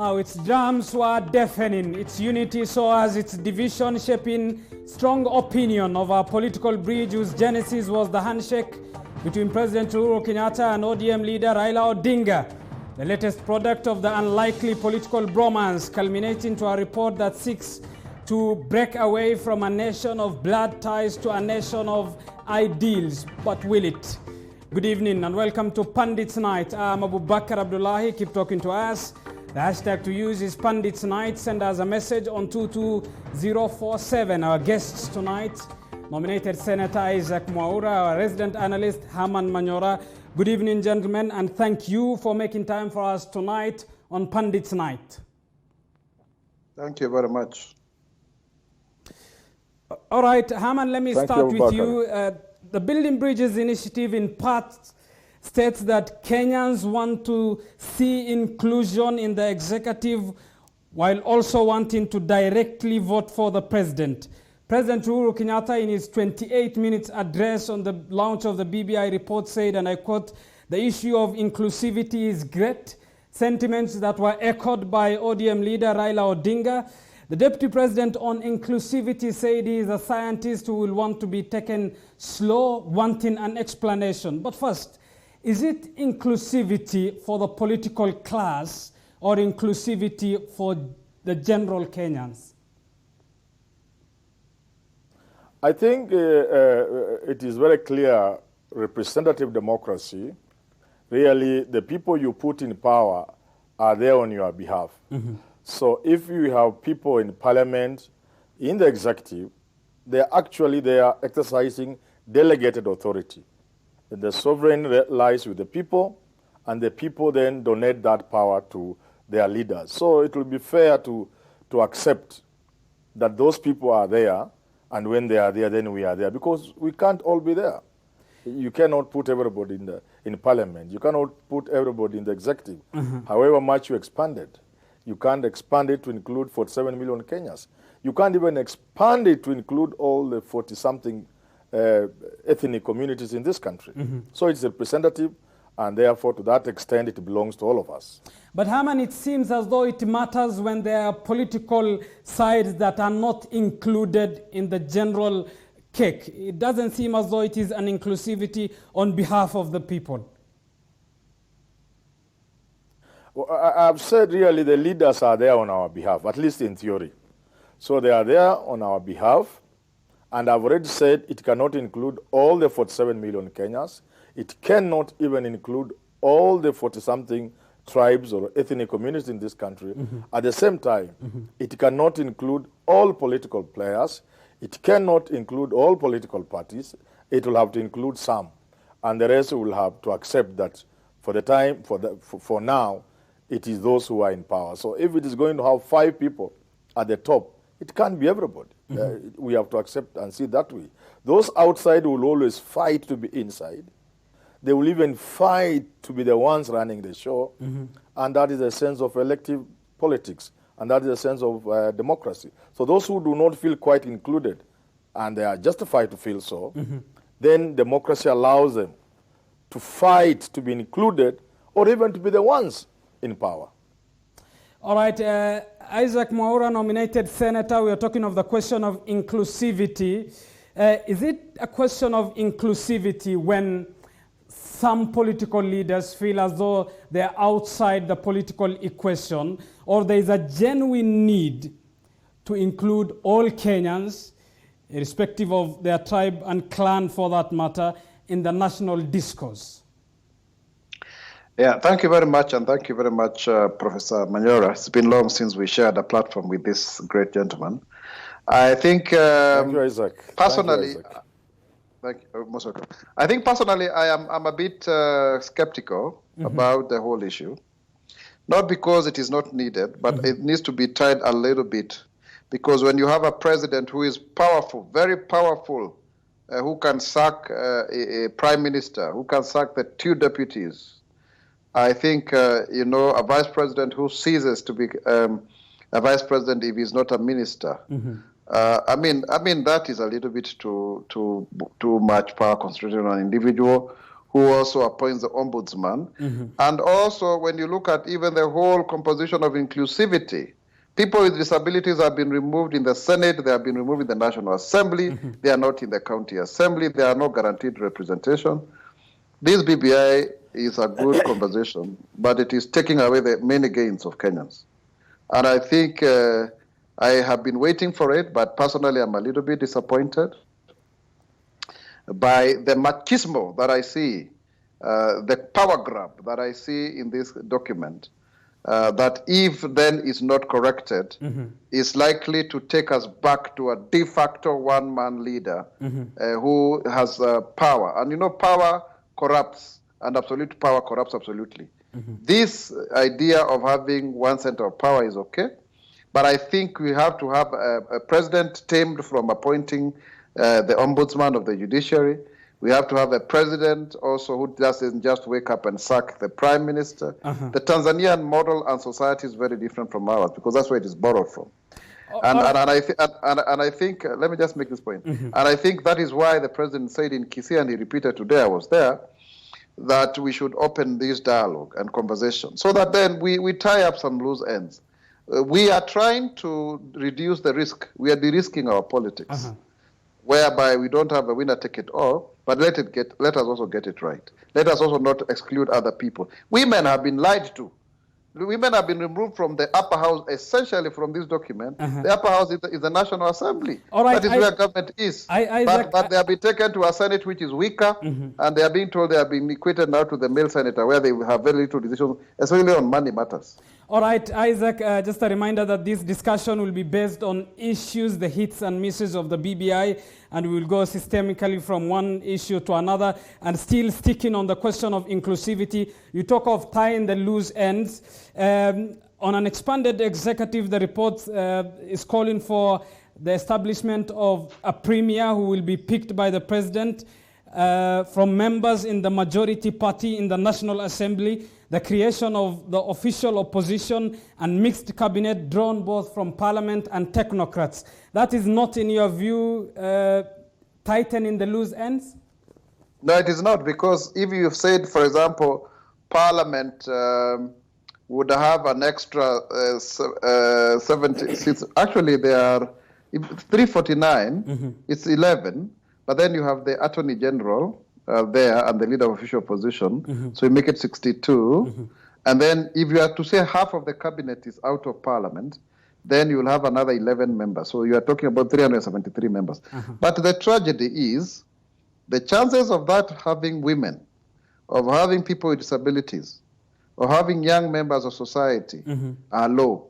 Now its drums were deafening, its unity so as its division shaping strong opinion of our political bridge whose genesis was the handshake between President Uhuru Kenyatta and ODM leader Raila Odinga, the latest product of the unlikely political bromance culminating to a report that seeks to break away from a nation of blood ties to a nation of ideals. But will it? Good evening and welcome to Pundits Night. I'm Abu Bakr Abdullahi. Keep talking to us. The hashtag to use is Pundits Night. Send us a message on 22047. Our guests tonight, nominated Senator Isaac Mwaura, our resident analyst Herman Manyora. Good evening, gentlemen, and thank you for making time for us tonight on Pundits Night. Thank you very much. All right, Herman, let me start with you. The Building Bridges initiative in part states that Kenyans want to see inclusion in the executive while also wanting to directly vote for the president. President Uhuru Kenyatta, in his 28-minute address on the launch of the BBI report, said, and I quote, "The issue of inclusivity is great," sentiments that were echoed by ODM leader Raila Odinga. The Deputy President on inclusivity said he is a scientist who will want to be taken slow, wanting an explanation. But first, is it inclusivity for the political class or inclusivity for the general Kenyans? I think it is very clear representative democracy. Really, the people you put in power are there on your behalf. Mm-hmm. So if you have people in parliament, in the executive, they are exercising delegated authority. The sovereign lies with the people, and the people then donate that power to their leaders. So it will be fair to accept that those people are there, and when they are there, then we are there, because we can't all be there. You cannot put everybody in parliament. You cannot put everybody in the executive, however much you expanded. You can't expand it to include 47 million Kenyans. You can't even expand it to include all the 40-something ethnic communities in this country. So it's representative, and therefore, to that extent, it belongs to all of us. But Herman, it seems as though it matters when there are political sides that are not included in the general cake. It doesn't seem as though it is an inclusivity on behalf of the people. Well, I've said really the leaders are there on our behalf, at least in theory. So they are there on our behalf, and I've already said it cannot include all the 47 million Kenyans. It cannot even include all the 40-something tribes or ethnic communities in this country. At the same time, it cannot include all political players. It cannot include all political parties. It will have to include some, and the rest will have to accept that for now, it is those who are in power. So if it is going to have 5 people at the top, it can't be everybody. We have to accept and see that way. Those outside will always fight to be inside. They will even fight to be the ones running the show. And that is a sense of elective politics. And that is a sense of democracy. So those who do not feel quite included, and they are justified to feel so, then democracy allows them to fight to be included, or even to be the ones in power. All right, Isaac Mwaura, nominated senator, we are talking of the question of inclusivity. Is it a question of inclusivity when some political leaders feel as though they're outside the political equation, or there is a genuine need to include all Kenyans, irrespective of their tribe and clan for that matter, in the national discourse? Yeah, thank you very much, and thank you very much, Professor Manyora. It's been long since we shared a platform with this great gentleman. I think thank you, Isaac. Personally, thank you, most welcome. I think personally, I'm a bit skeptical about the whole issue. Not because it is not needed, but it needs to be tied a little bit. Because when you have a president who is powerful, very powerful, who can sack a prime minister, who can sack the 2 deputies, I think, a vice president who ceases to be a vice president if he's not a minister. I mean that is a little bit too much power concentrated on an individual who also appoints the ombudsman. And also, when you look at even the whole composition of inclusivity, people with disabilities have been removed in the Senate, they have been removed in the National Assembly, they are not in the County Assembly, they are not guaranteed representation. This BBI is a good conversation, but it is taking away the many gains of Kenyans. And I think I have been waiting for it, but personally I'm a little bit disappointed by the machismo that I see, the power grab that I see in this document, that if then is not corrected, is likely to take us back to a de facto one-man leader who has power. And you know, power corrupts, and absolute power corrupts absolutely. This idea of having one center of power is okay, but I think we have to have a president tamed from appointing the ombudsman of the judiciary. We have to have a president also who doesn't just wake up and sack the prime minister. The Tanzanian model and society is very different from ours because that's where it is borrowed from. And I think, let me just make this point. And I think that is why the president said in Kisii, and he repeated today, I was there, that we should open this dialogue and conversation so that then we tie up some loose ends. We are trying to reduce the risk. We are de-risking our politics, whereby we don't have a winner take it all, but let us also get it right. Let us also not exclude other people. Women have been lied to. Women have been removed from the upper house, essentially from this document. The upper house is the National Assembly. All right, that is where government is. But they have been taken to a Senate which is weaker, and they are being told they are being equated now to the male senator, where they have very little decision, especially on money matters. All right, Isaac, just a reminder that this discussion will be based on issues, the hits and misses of the BBI, and we will go systemically from one issue to another, and still sticking on the question of inclusivity. You talk of tying the loose ends. On an expanded executive, the report is calling for the establishment of a premier who will be picked by the president from members in the majority party in the National Assembly, the creation of the official opposition and mixed cabinet drawn both from parliament and technocrats. That is not, in your view, tightening the loose ends? No, it is not, because if you've said, for example, parliament would have an extra 70 seats. Actually, there are 349, it's 11, but then you have the Attorney General there and the leader of official opposition, so you make it 62. And then if you are to say half of the cabinet is out of parliament, then you'll have another 11 members. So you are talking about 373 members. But the tragedy is the chances of that having women, of having people with disabilities, or having young members of society are low.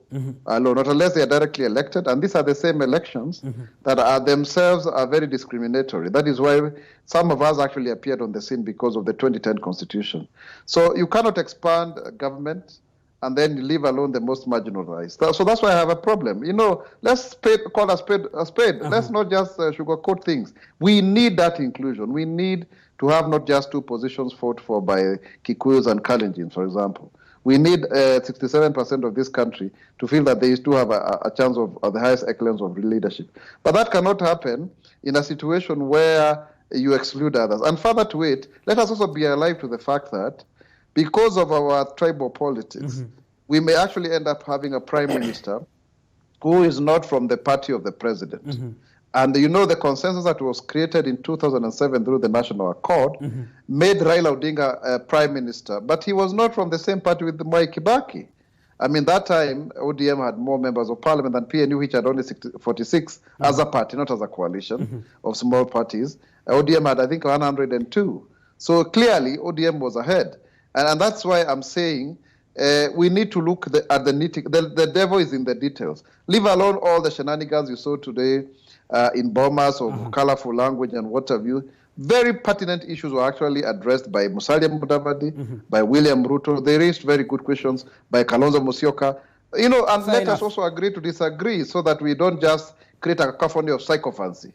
Not unless they are directly elected. And these are the same elections that are themselves are very discriminatory. That is why some of us actually appeared on the scene because of the 2010 constitution. So you cannot expand government and then leave alone the most marginalized. So that's why I have a problem. You know, let's call a spade a spade. Let's not just sugarcoat things. We need that inclusion. We need to have not just two positions fought for by Kikuyus and Kalenjins, for example. We need 67% of this country to feel that they do have a chance of the highest excellence of leadership. But that cannot happen in a situation where you exclude others. And further to it, let us also be alive to the fact that because of our tribal politics, we may actually end up having a prime minister who is not from the party of the president. And you know, the consensus that was created in 2007 through the National Accord made Raila Odinga a prime minister, but he was not from the same party with Mwai Kibaki. I mean, that time, ODM had more members of parliament than PNU, which had only 46 as a party, not as a coalition of small parties. ODM had, I think, 102. So clearly, ODM was ahead. And that's why I'm saying we need to look at the nitty. The devil is in the details. Leave alone all the shenanigans you saw today in Bomas of colorful language and what have you. Very pertinent issues were actually addressed by Musalia Mudavadi, by William Ruto. They raised very good questions by Kalonzo Musyoka. You know, and let us also agree to disagree so that we don't just create a cacophony of psychophancy.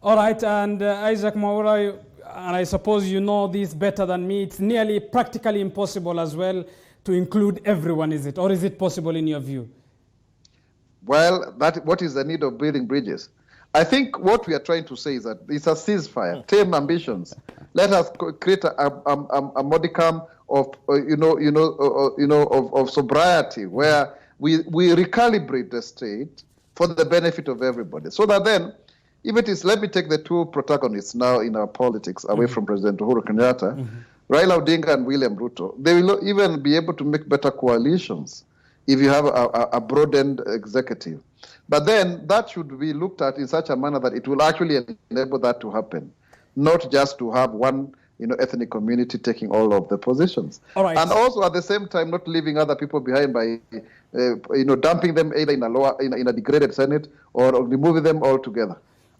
All right, and Isaac Mwaura, and I suppose you know this better than me, it's nearly practically impossible as well to include everyone, is it? Or is it possible in your view? Well, what is the need of building bridges? I think what we are trying to say is that it's a ceasefire, tame ambitions. Let us create a modicum of of sobriety, where we recalibrate the state for the benefit of everybody, so that then, if it is, let me take the two protagonists now in our politics away from President Uhuru Kenyatta, Raila Odinga and William Ruto, they will even be able to make better coalitions if you have a broadened executive. But then that should be looked at in such a manner that it will actually enable that to happen, not just to have one ethnic community taking all of the positions. All right. And also at the same time not leaving other people behind by dumping them either in a degraded Senate or removing them altogether.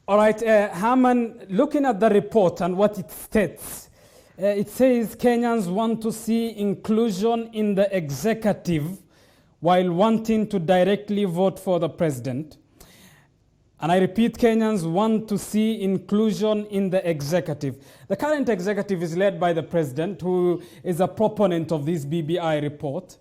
All right, Herman, looking at the report and what it states, it says Kenyans want to see inclusion in the executive while wanting to directly vote for the president. And I repeat, Kenyans want to see inclusion in the executive. The current executive is led by the president, who is a proponent of this BBI report.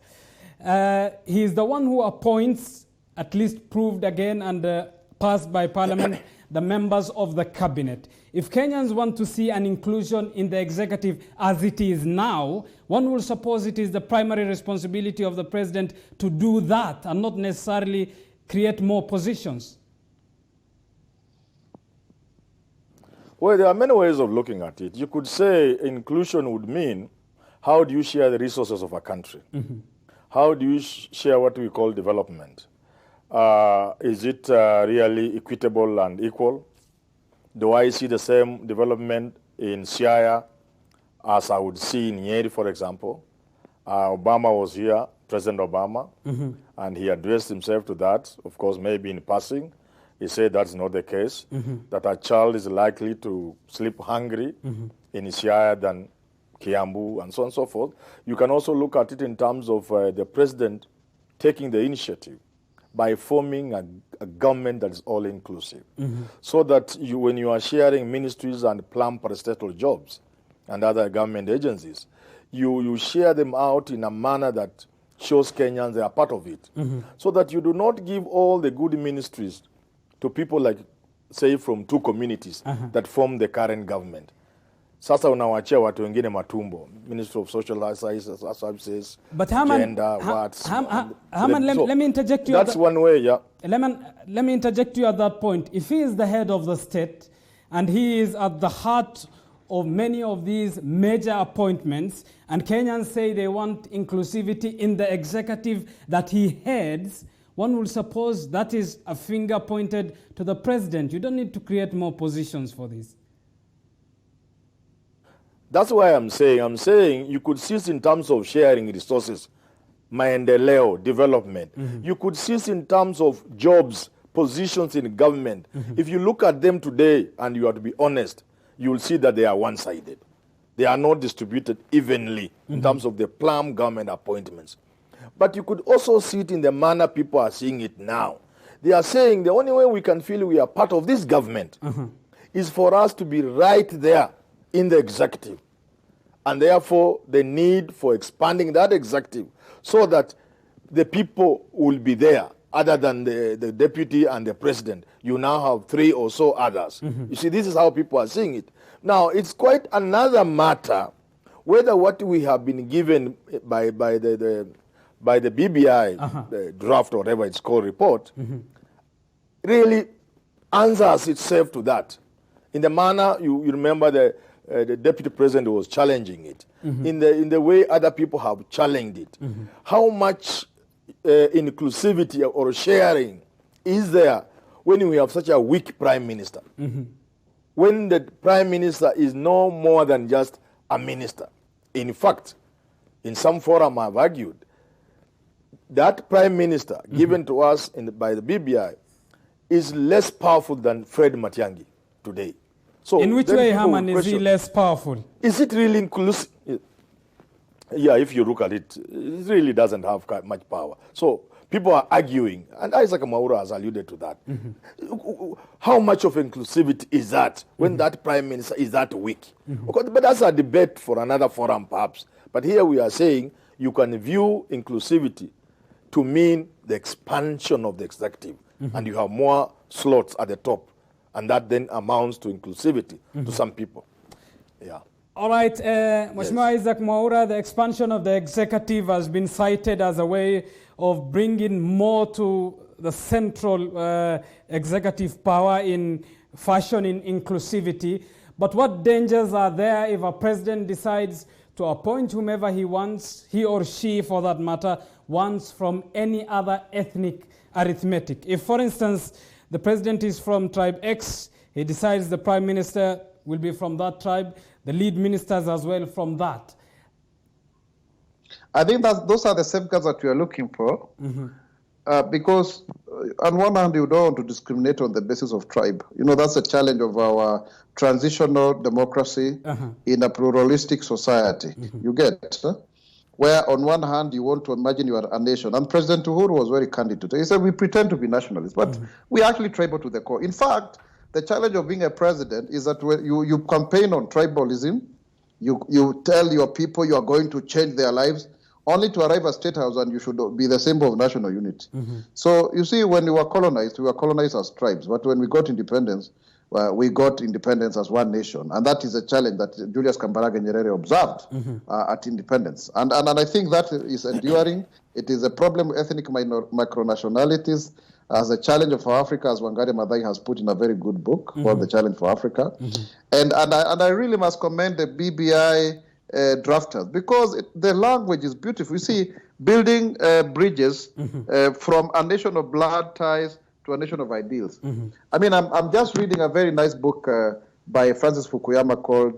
He is the one who appoints, at least proved again and passed by parliament, the members of the cabinet. If Kenyans want to see an inclusion in the executive as it is now, one will suppose it is the primary responsibility of the president to do that and not necessarily create more positions. Well, there are many ways of looking at it. You could say inclusion would mean, how do you share the resources of a country? How do you share what we call development? Is it really equitable and equal? Do I see the same development in Siaya as I would see in Nyeri, for example? Obama was here, President Obama, and he addressed himself to that, of course, maybe in passing. He said that's not the case, that a child is likely to sleep hungry in Siaya than Kiambu, and so on and so forth. You can also look at it in terms of the president taking the initiative by forming a government that is all-inclusive, so that when you are sharing ministries and planned parastatal jobs and other government agencies, you share them out in a manner that shows Kenyans they are part of it, so that you do not give all the good ministries to people like, say, from two communities that form the current government. Sasa unawachia watu wengine matumbo, Ministry of Social Services, but Herman, gender, Herman, let me interject you. That's one way, yeah. Let me interject you at that point. If he is the head of the state and he is at the heart of many of these major appointments, and Kenyans say they want inclusivity in the executive that he heads, one will suppose that is a finger pointed to the president. You don't need to create more positions for this. That's why I'm saying you could see in terms of sharing resources, maendeleo, development. You could see in terms of jobs, positions in government. If you look at them today, and you have to be honest, you will see that they are one-sided. They are not distributed evenly in terms of the planned government appointments. But you could also see it in the manner people are seeing it now. They are saying the only way we can feel we are part of this government is for us to be right there in the executive, and therefore the need for expanding that executive so that the people will be there other than the deputy and the president. You now have three or so others. You see, this is how people are seeing it. Now, it's quite another matter whether what we have been given by the BBI the draft or whatever it's called report really answers itself to that. In the manner, you remember the deputy president was challenging it, in the way other people have challenged it. How much inclusivity or sharing is there when we have such a weak prime minister? When the prime minister is no more than just a minister. In fact, in some forum I've argued, that prime minister given to us by the BBI is less powerful than Fred Matiang'i today. So in which way, Herman, is he less powerful? Is it really inclusive? Yeah, if you look at it, it really doesn't have much power. So people are arguing, and Isaac Maura has alluded to that. How much of inclusivity is that when that prime minister is that weak? But that's a debate for another forum, perhaps. But here we are saying you can view inclusivity to mean the expansion of the executive, and you have more slots at the top And that then amounts to inclusivity to some people. Yeah. All right, Mheshimiwa Isaac Mwaura, the expansion of the executive has been cited as a way of bringing more to the central executive power in fashioning inclusivity. But what dangers are there if a president decides to appoint whomever he wants, he or she for that matter, wants from any other ethnic arithmetic? If, for instance, the president is from tribe X, he decides the prime minister will be from that tribe, the lead ministers as well from that. I think that those are the safeguards that we are looking for, because on one hand, you don't want to discriminate on the basis of tribe. You know, that's a challenge of our transitional democracy in a pluralistic society. You get, where on one hand, you want to imagine you are a nation. And President Uhuru was very candid today. He said, we pretend to be nationalists, but we actually tribal to the core. In fact, the challenge of being a president is that when you campaign on tribalism, you tell your people you are going to change their lives, only to arrive at State House and you should be the symbol of national unity. So you see, when we were colonized as tribes. But when we got independence, we got independence as one nation. And that is a challenge that Julius Kambarage Nyerere observed at independence. And I think that is enduring. It is a problem with ethnic micronationalities as a challenge for Africa, as Wangari Maathai has put in a very good book called The Challenge for Africa. And I really must commend the BBI drafters, because the language is beautiful. You see, building bridges from a nation of blood ties to a nation of ideals. I mean, I'm just reading a very nice book by Francis Fukuyama called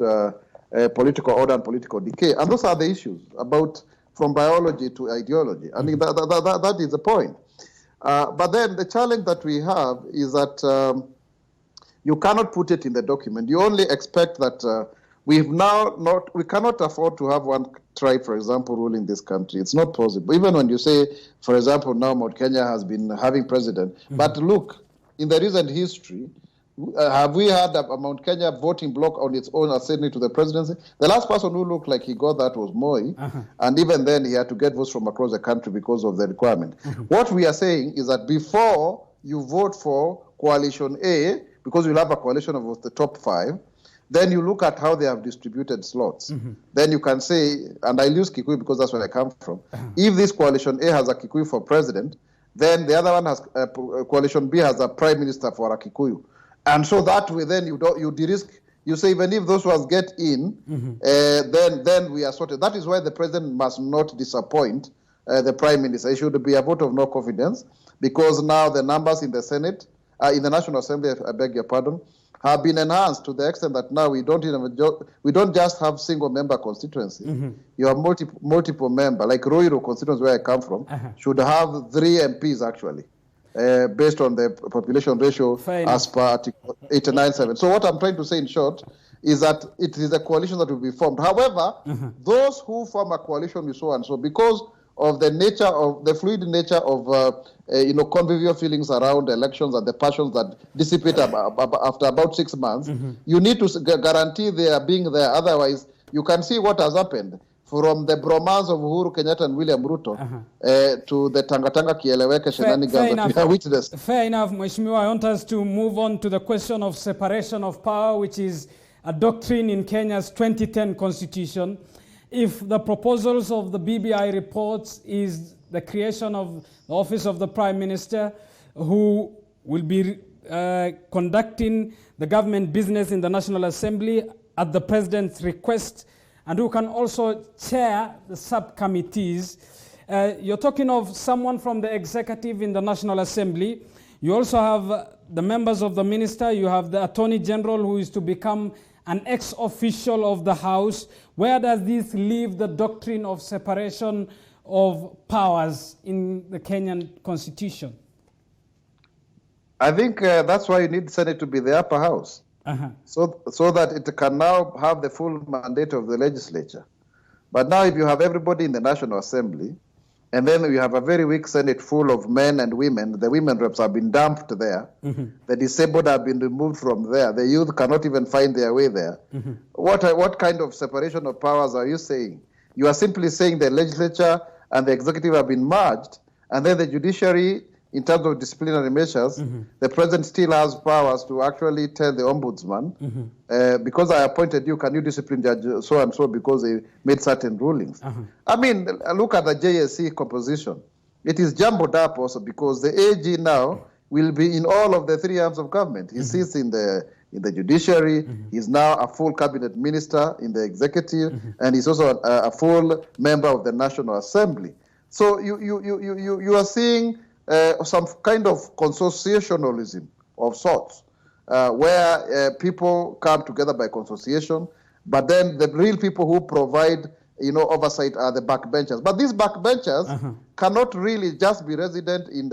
Political Order and Political Decay. And those are the issues about from biology to ideology. I mean, that is the point. But then the challenge that we have is that you cannot put it in the document. You only expect that we cannot afford to have one tribe, for example, ruling this country. It's not possible. Even when you say, for example, now Mount Kenya has been having president. But look, in the recent history, have we had a Mount Kenya voting bloc on its own ascending to the presidency? The last person who looked like he got that was Moi. And even then, he had to get votes from across the country because of the requirement. What we are saying is that before you vote for coalition A, because you'll have a coalition of the top 5, then you look at how they have distributed slots. Then you can say, and I use Kikuyu because that's where I come from, if this coalition A has a Kikuyu for president, then the other one has coalition B has a prime minister for a Kikuyu. And so that way then you de-risk, you say even if those ones get in, then we are sorted. That is why the president must not disappoint the prime minister. It should be a vote of no confidence, because now the numbers in the Senate, in the National Assembly, I beg your pardon, have been enhanced to the extent that now we don't just have single member constituency. You have multiple member, like Ruiru constituency where I come from, should have 3 MPs actually, based on the population ratio as per Article 89.7. So what I'm trying to say in short is that it is a coalition that will be formed. However, those who form a coalition with so and so, because of the nature of the fluid nature of convivial feelings around elections and the passions that dissipate after about 6 months, you need to guarantee they are being there. Otherwise, you can see what has happened from the bromance of Uhuru Kenyatta and William Ruto to the Tangatanga Kieleweke shenanigans that we have witnessed. Fair enough, Mheshimiwa. I want us to move on to the question of separation of power, which is a doctrine in Kenya's 2010 constitution. If the proposals of the BBI reports is the creation of the office of the Prime Minister, who will be conducting the government business in the National Assembly at the President's request, and who can also chair the subcommittees. You're talking of someone from the executive in the National Assembly. You also have the members of the minister. You have the Attorney General, who is to become an ex-official of the House. Where does this leave the doctrine of separation of powers in the Kenyan Constitution? I think that's why you need the Senate to be the upper house, so that it can now have the full mandate of the legislature. But now if you have everybody in the National Assembly, and then you have a very weak Senate full of men and women, the women reps have been dumped there, the disabled have been removed from there, the youth cannot even find their way there. What kind of separation of powers are you saying? You are simply saying the legislature and the executive have been merged, and then the judiciary in terms of disciplinary measures, the president still has powers to actually tell the ombudsman, because I appointed you, can you discipline Judge so and so because they made certain rulings? I mean, look at the JSC composition. It is jumbled up also because the AG now will be in all of the three arms of government. He sits in the judiciary. He's now a full cabinet minister in the executive, and he's also a full member of the National Assembly. So you are seeing some kind of consociationalism of sorts, where people come together by consociation, but then the real people who provide oversight are the backbenchers. But these backbenchers cannot really just be resident in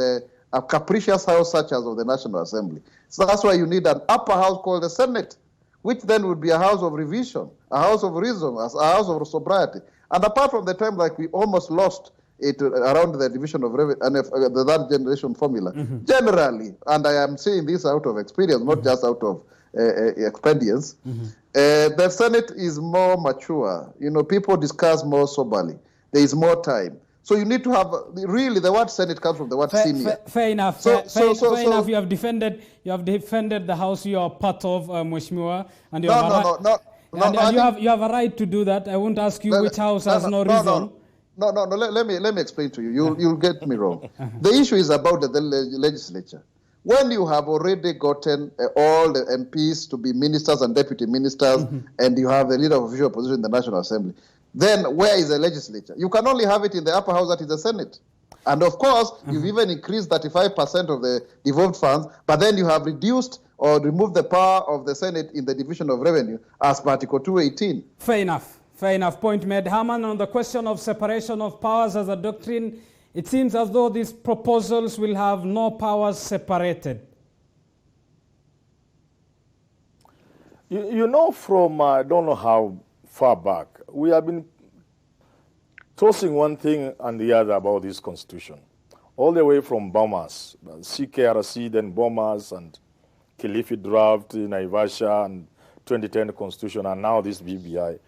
a capricious house such as of the National Assembly. So that's why you need an upper house called the Senate, which then would be a house of revision, a house of reason, a house of sobriety. And apart from the time like we almost lost it around the division of revenue and the third generation formula, generally, and I am saying this out of experience, not just out of experience, the Senate is more mature. People discuss more soberly. There is more time. So you need to have, really, the word Senate comes from the word senior. Fair enough. Fair enough. You have defended the house you are part of, Mheshimiwa, and you have a right to do that. I won't ask you which house has no reason. No, let me explain to you. You'll get me wrong. The issue is about the legislature. When you have already gotten all the MPs to be ministers and deputy ministers, and you have the leader of official opposition in the National Assembly, then where is the legislature? You can only have it in the upper house, that is the Senate. And of course, you've even increased 35% of the devolved funds, but then you have reduced or removed the power of the Senate in the division of revenue as per Article 218. Fair enough. Fair enough. Point made. Herman, on the question of separation of powers as a doctrine, it seems as though these proposals will have no powers separated. From I don't know how far back, we have been tossing one thing and the other about this constitution. All the way from Bomas, CKRC, then Bomas, and Kilifi draft, Naivasha, and 2010 constitution, and now this BBI.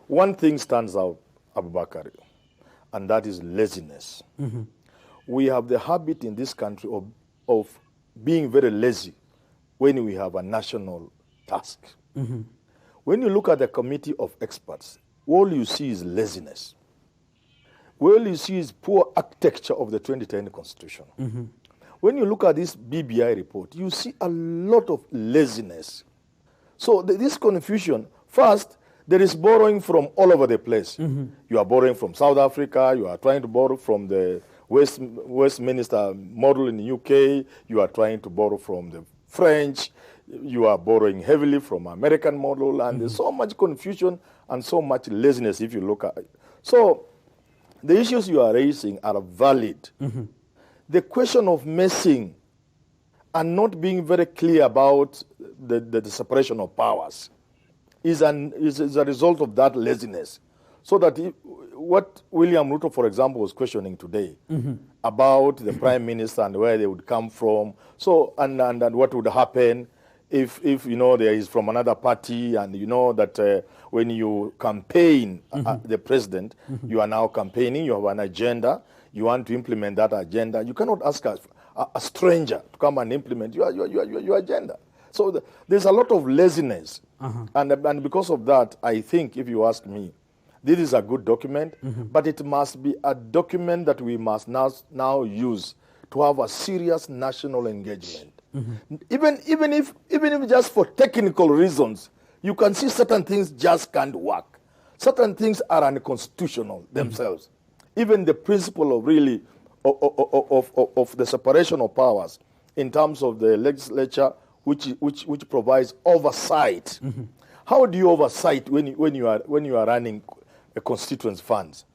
One thing stands out, Abubakar, and that is laziness. We have the habit in this country of being very lazy when we have a national task. When you look at the committee of experts, all you see is laziness. All you see is poor architecture of the 2010 constitution. When you look at this BBI report, you see a lot of laziness. So this confusion, first, there is borrowing from all over the place. You are borrowing from South Africa, you are trying to borrow from the Westminster model in the UK, you are trying to borrow from the French, you are borrowing heavily from American model, and there's so much confusion and so much laziness if you look at it. So the issues you are raising are valid. The question of messing and not being very clear about the separation of powers is a result of that laziness. So that what William Ruto, for example, was questioning today about the prime minister and where they would come from, so and what would happen if there is from another party, and that when you campaign the president, you are now campaigning, you have an agenda, you want to implement that agenda. You cannot ask a stranger to come and implement your agenda. So there's a lot of laziness. And because of that, I think, if you ask me, this is a good document, but it must be a document that we must now use to have a serious national engagement. Even if just for technical reasons, you can see certain things just can't work. Certain things are unconstitutional themselves. Even the principle of really of the separation of powers in terms of the legislature, which provides oversight. How do you oversight when you are running a constituents funds?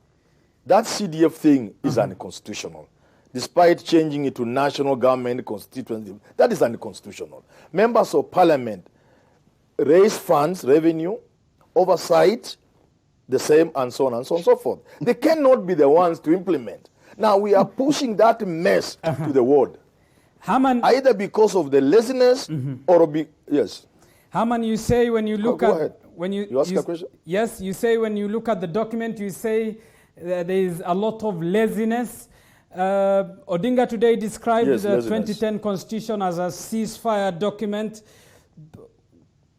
That CDF thing is unconstitutional. Despite changing it to national government constituency, that is unconstitutional. Members of parliament raise funds, revenue, oversight, the same, and so on and so on and so forth. They cannot be the ones to implement. Now we are pushing that mess to the world. Herman, either because of the laziness or yes. Herman, you say when you look at you ask a question. Yes, you say when you look at the document, you say there is a lot of laziness. Odinga today described Yes, the laziness. 2010 constitution as a ceasefire document.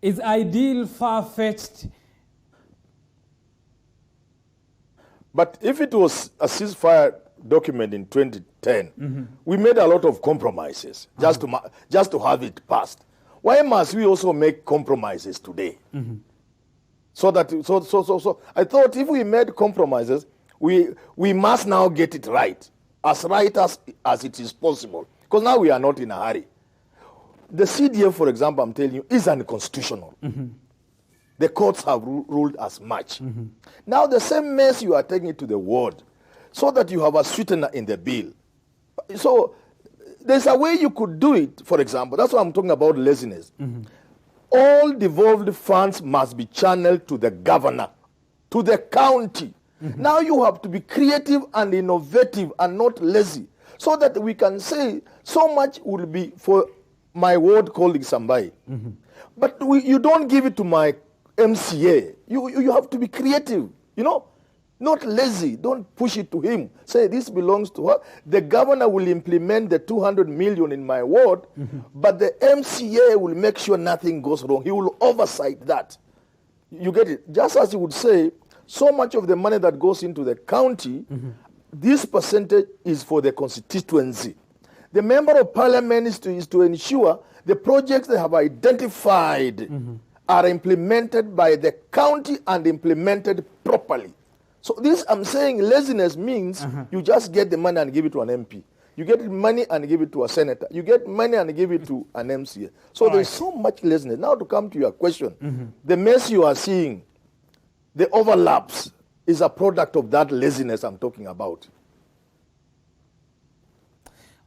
Is ideal far-fetched? But if it was a ceasefire document in 2010, we made a lot of compromises just to have it passed. Why must we also make compromises today? So I thought if we made compromises, we must now get it right as it is possible. Because now we are not in a hurry. The CDF, for example, I'm telling you, is unconstitutional. The courts have ruled as much. Now the same mess you are taking it to the ward so that you have a sweetener in the bill. So there's a way you could do it, for example. That's why I'm talking about laziness. All devolved funds must be channeled to the governor, to the county. Now you have to be creative and innovative and not lazy so that we can say so much will be for my ward colleague Sambai. But you don't give it to my MCA. You have to be creative, not lazy. Don't push it to him. Say this belongs to her. The governor will implement the 200 million in my ward, but the MCA will make sure nothing goes wrong. He will oversight that. You get it? Just as he would say, so much of the money that goes into the county, this percentage is for the constituency. The member of parliament is to ensure the projects they have identified are implemented by the county and implemented properly. So this, I'm saying, laziness means you just get the money and give it to an MP. You get money and give it to a senator. You get money and give it to an MCA. So there's so much laziness. Now to come to your question, the mess you are seeing, the overlaps, is a product of that laziness I'm talking about.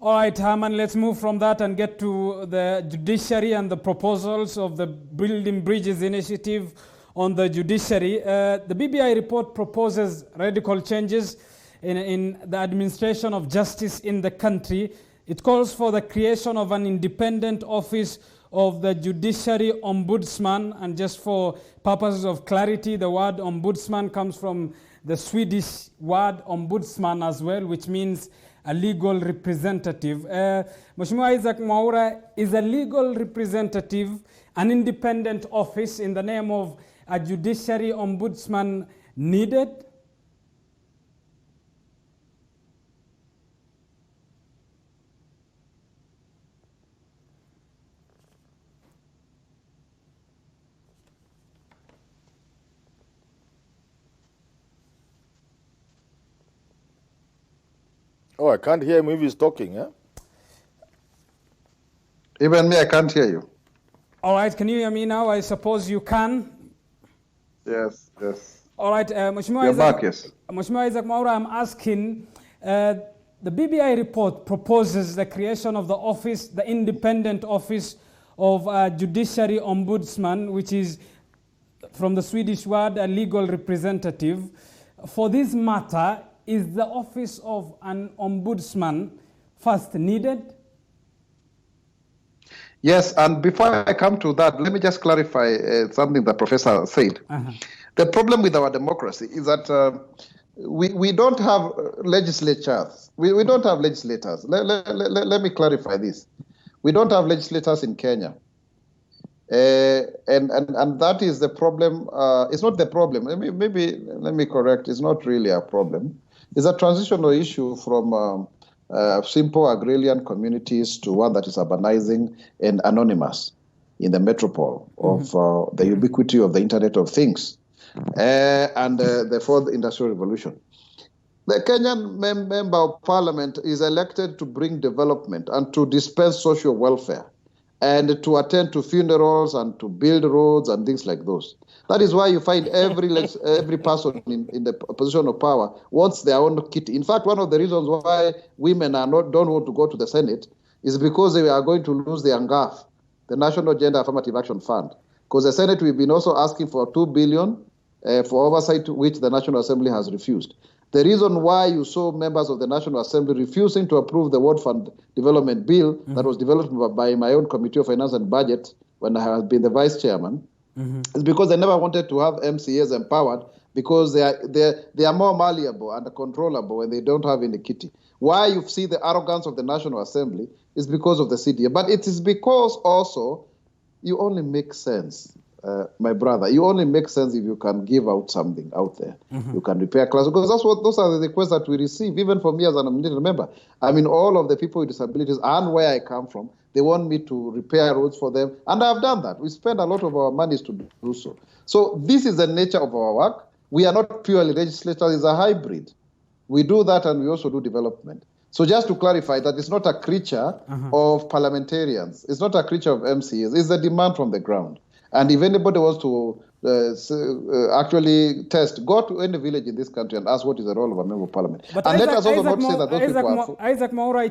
All right, Herman, let's move from that and get to the judiciary and the proposals of the Building Bridges initiative on the judiciary. The BBI report proposes radical changes in the administration of justice in the country. It calls for the creation of an independent office of the Judiciary Ombudsman, and just for purposes of clarity, the word ombudsman comes from the Swedish word ombudsman as well, which means a legal representative. Mheshimiwa Isaac Mwaura, is a legal representative an independent office in the name of a judiciary ombudsman needed? Oh, I can't hear him if he's talking, eh? Even me, I can't hear you. All right, can you hear me now? I suppose you can. Yes, yes. All right, Mheshimiwa You're Isaac, back, yes. Mheshimiwa Isaac Mwaura, I'm asking, the BBI report proposes the creation of the office, the independent office of Judiciary Ombudsman, which is from the Swedish word, a legal representative. For this matter, is the office of an ombudsman first needed? Yes, and before I come to that, let me just clarify something the professor said. The problem with our democracy is that we don't have legislatures. We don't have legislators. Let me clarify this. We don't have legislators in Kenya. And that is the problem. It's not the problem. Maybe let me correct. It's not really a problem. It's a transitional issue from simple agrarian communities to one that is urbanizing and anonymous in the metropole of the ubiquity of the Internet of Things and the fourth industrial revolution. The Kenyan member of parliament is elected to bring development and to dispense social welfare and to attend to funerals and to build roads and things like those. That is why you find every person in the position of power wants their own kitty. In fact, one of the reasons why women don't want to go to the Senate is because they are going to lose their NGAF, the National Gender Affirmative Action Fund. Because the Senate, we've been also asking for $2 billion for oversight, which the National Assembly has refused. The reason why you saw members of the National Assembly refusing to approve the World Fund Development Bill that was developed by my own Committee of Finance and Budget when I had been the vice chairman, is because they never wanted to have MCAs empowered because they are more malleable and controllable when they don't have any kitty. Why you see the arrogance of the National Assembly is because of the CDA. But it is because also you only make sense, my brother. You only make sense if you can give out something out there. You can repair class, because those are the requests that we receive, even from me as an administrative member. I mean, all of the people with disabilities and where I come from, they want me to repair roads for them, and I've done that. We spend a lot of our monies to do so. So this is the nature of our work. We are not purely legislators, it's a hybrid. We do that and we also do development. So just to clarify that it's not a creature of parliamentarians, it's not a creature of MCAs, it's the demand from the ground. And if anybody wants to actually test, go to any village in this country and ask what is the role of a member of parliament. But and Isaac, let us also not say that those people are... Isaac Mwaura,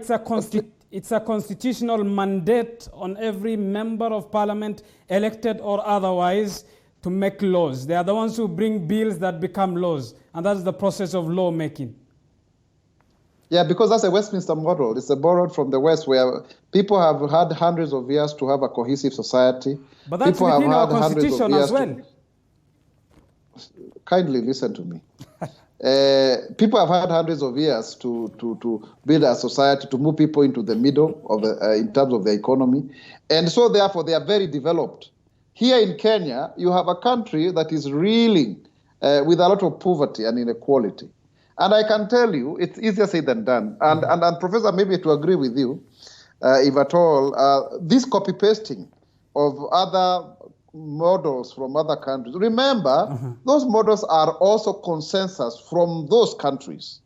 it's a constitutional mandate on every member of parliament, elected or otherwise, to make laws. They are the ones who bring bills that become laws, and that's the process of lawmaking. Yeah, because that's a Westminster model. It's borrowed from the West, where people have had hundreds of years to have a cohesive society. But that's people within our constitution as well. Kindly listen to me. People have had hundreds of years to build a society, to move people into the middle of in terms of the economy. And so, therefore, they are very developed. Here in Kenya, you have a country that is reeling with a lot of poverty and inequality. And I can tell you, it's easier said than done. And Professor, maybe to agree with you, if at all, this copy-pasting of other models from other countries. Remember, those models are also consensus from those countries.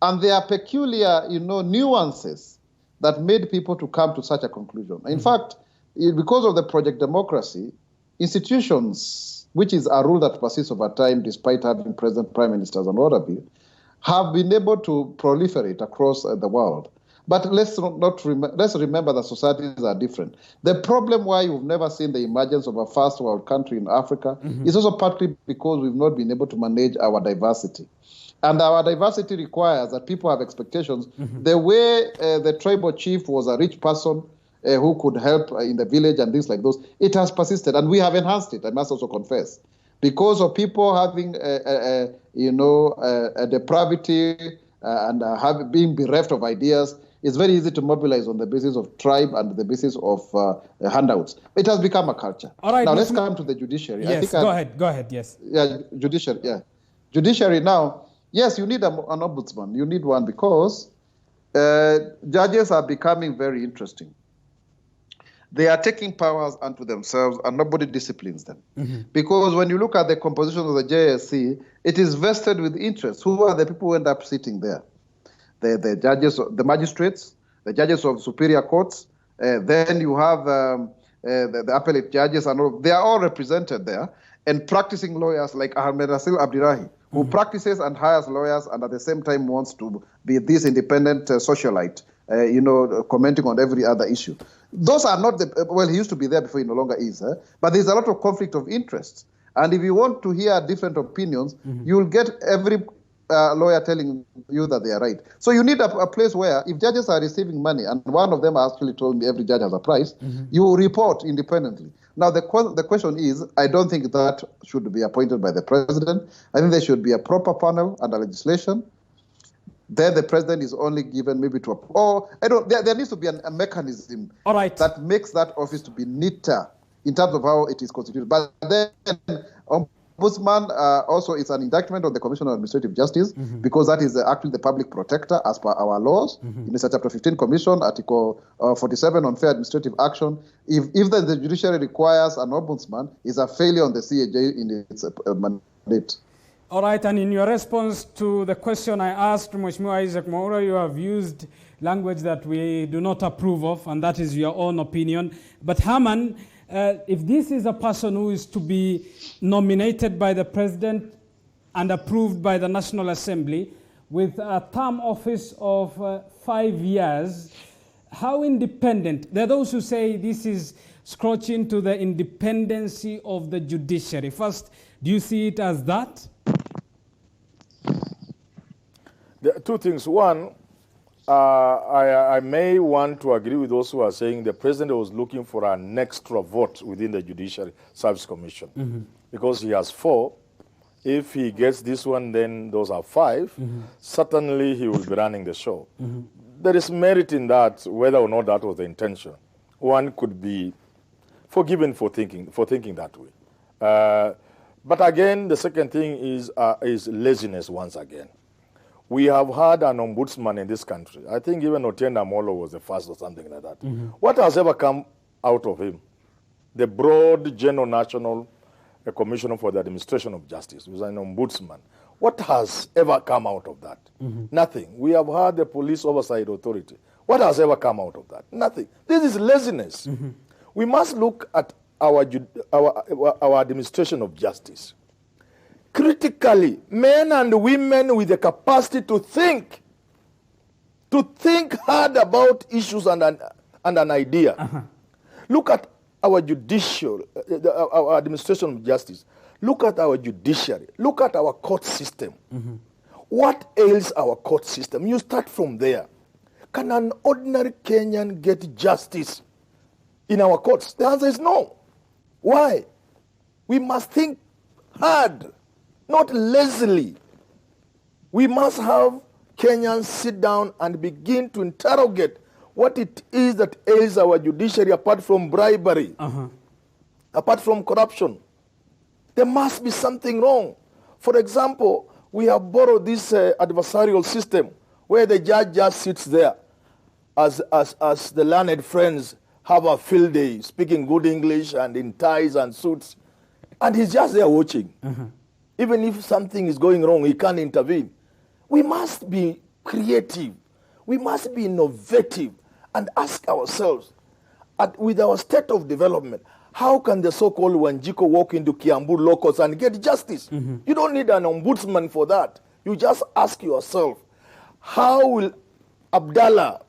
And there are peculiar, nuances that made people to come to such a conclusion. In fact, because of the project democracy, institutions, which is a rule that persists over time despite having present prime ministers and what have you, have been able to proliferate across the world. But let's remember that societies are different. The problem why you've never seen the emergence of a first world country in Africa is also partly because we've not been able to manage our diversity. And our diversity requires that people have expectations. The way the tribal chief was a rich person who could help in the village and things like those, it has persisted. And we have enhanced it, I must also confess. Because of people having, a depravity and being bereft of ideas, it's very easy to mobilize on the basis of tribe and the basis of handouts. It has become a culture. All right, now let's come to the judiciary. Yes, go ahead, yes. Yeah, judiciary, yeah. Judiciary now, yes, you need an ombudsman. You need one because judges are becoming very interesting. They are taking powers unto themselves and nobody disciplines them. Because when you look at the composition of the JSC, it is vested with interests. Who are the people who end up sitting there? The judges, the magistrates, the judges of superior courts. Then you have the appellate judges, and all. They are all represented there. And practicing lawyers like Ahmed Asil Abdirahi, who practices and hires lawyers and at the same time wants to be this independent socialite, commenting on every other issue. Those are not he used to be there before, he no longer is. But there's a lot of conflict of interests. And if you want to hear different opinions, you'll get every lawyer telling you that they are right. So you need a place where if judges are receiving money, and one of them actually told me every judge has a price, you report independently. Now, the question is, I don't think that should be appointed by the president. I think there should be a proper panel under legislation. Then the president is only given maybe to there needs to be a mechanism that makes that office to be neater in terms of how it is constituted. But then Ombudsman also is an indictment on the Commission on Administrative Justice because that is actually the public protector as per our laws. In the Chapter 15 Commission, Article 47 on fair administrative action. If the judiciary requires an ombudsman, is a failure on the CAJ in its mandate. All right, and in your response to the question I asked Mheshimiwa Isaac Mwaura, you have used language that we do not approve of, and that is your own opinion. But Herman, if this is a person who is to be nominated by the president and approved by the National Assembly with a term office of 5 years, how independent? There are those who say this is scratching to the independency of the judiciary. First, do you see it as that? There are two things. One, I may want to agree with those who are saying the president was looking for an extra vote within the Judiciary Service Commission because he has 4 If he gets this one, then those are 5. Certainly he will be running the show. There is merit in that, whether or not that was the intention. One could be forgiven for thinking that way. But again, the second thing is laziness once again. We have had an ombudsman in this country. I think even Otienda Molo was the first or something like that. What has ever come out of him? The broad general national commissioner for the administration of justice was an ombudsman. What has ever come out of that? Nothing. We have had the police oversight authority. What has ever come out of that? Nothing. This is laziness. We must look at our administration of justice critically. Men and women with the capacity to think hard about issues and an idea. Look at our our administration of justice. Look at our judiciary. Look at our court system. What ails our court system? You start from there. Can an ordinary Kenyan get justice in our courts? The answer is no. Why? We must think hard, not lazily. We must have Kenyans sit down and begin to interrogate what it is that ails our judiciary apart from bribery, apart from corruption. There must be something wrong. For example, we have borrowed this adversarial system where the judge just sits there as the learned friends have a field day, speaking good English and in ties and suits, and he's just there watching. Even if something is going wrong, he can't intervene. We must be creative. We must be innovative and ask ourselves, with our state of development, how can the so-called Wanjiko walk into Kiambu locals and get justice? You don't need an ombudsman for that. You just ask yourself, how will Abdallah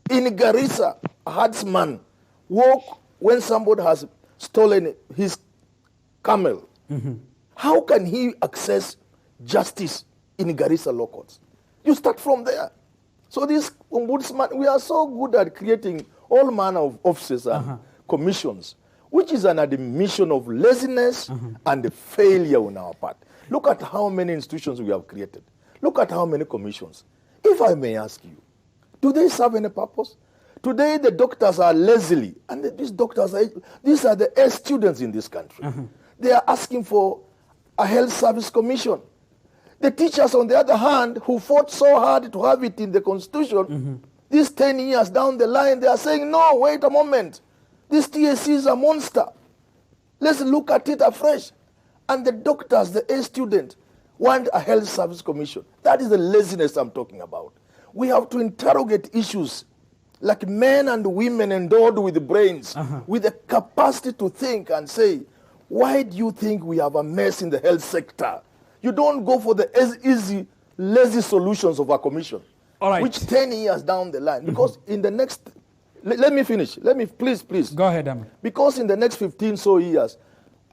in Garissa, a herdsman, walk when somebody has stolen his camel? How can he access justice in Garissa locals? You start from there. So this ombudsman, we are so good at creating all manner of offices and commissions, which is an admission of laziness and failure on our part. Look at how many institutions we have created. Look at how many commissions. If I may ask you, do they serve any purpose? Today the doctors are lazily, and these doctors these are the A students in this country. They are asking for a health service commission. The teachers, on the other hand, who fought so hard to have it in the constitution, these 10 years down the line, they are saying, no, wait a moment. This TSC is a monster. Let's look at it afresh. And the doctors, the A student, want a health service commission. That is the laziness I'm talking about. We have to interrogate issues like men and women endowed with brains, with the capacity to think and say, why do you think we have a mess in the health sector? You don't go for the easy, lazy solutions of a commission, which 10 years down the line, because in the next, let me finish. Let me, please. Go ahead, Aman. Because in the next 15 so years,